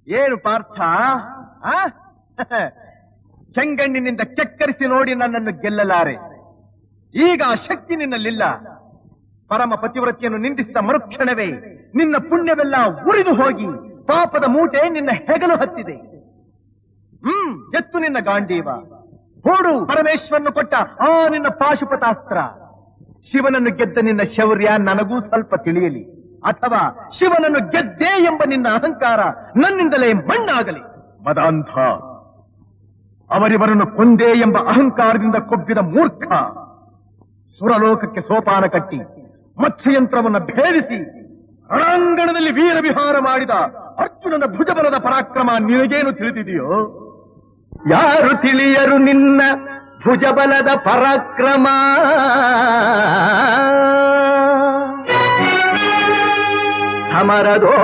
ಏನು ಪಾರ್ಥ, ಕೆಂಗಣ್ಣಿನಿಂದ ಕೆಕ್ಕರಿಸಿ ನೋಡಿ ನನ್ನನ್ನು ಗೆಲ್ಲಲಾರೆ. ಈಗ ಆ ಶಕ್ತಿ ನಿನ್ನಲ್ಲಿಲ್ಲ. ಪರಮ ಪತಿವ್ರತಿಯನ್ನು ನಿಂದಿಸಿದ ಮರುಕ್ಷಣವೇ ನಿನ್ನ ಪುಣ್ಯವೆಲ್ಲ ಉರಿದು ಹೋಗಿ ಪಾಪದ ಮೂಟೆ ನಿನ್ನ ಹೆಗಲು ಹತ್ತಿದೆ. ಎತ್ತು ನಿನ್ನ ಗಾಂಡೀವ, ಹೂಡು ಪರಮೇಶ್ವರನು ಕೊಟ್ಟ ಆ ನಿನ್ನ ಪಾಶುಪತಾಸ್ತ್ರ. ಶಿವನನ್ನು ಗೆದ್ದ ನಿನ್ನ ಶೌರ್ಯ ನನಗೂ ಸ್ವಲ್ಪ ತಿಳಿಯಲಿ, ಅಥವಾ ಶಿವನನ್ನು ಗೆದ್ದೆ ಎಂಬ ನಿನ್ನ ಅಹಂಕಾರ ನನ್ನಿಂದಲೇ ಮಣ್ಣಾಗಲಿ. ಮದಾಂಧ, ಅವರಿವರನ್ನು ಕೊಂದೇ ಎಂಬ ಅಹಂಕಾರದಿಂದ ಕೊಬ್ಬಿದ ಮೂರ್ಖ. ಸುರಲೋಕಕ್ಕೆ ಸೋಪಾನ ಕಟ್ಟಿ ಮತ್ಸ್ಯಯಂತ್ರವನ್ನು ಭೇದಿಸಿ ರಣಾಂಗಣದಲ್ಲಿ ವೀರ ವಿಹಾರ ಮಾಡಿದ ಅರ್ಜುನನ ಭುಜಬಲದ ಪರಾಕ್ರಮ ನಿನಗೇನು ತಿಳಿದಿದೆಯೋ? ಯಾರು ತಿಳಿಯರು ನಿನ್ನ ಭುಜಬಲದ ಪರಾಕ್ರಮ? ಸಮರದೋ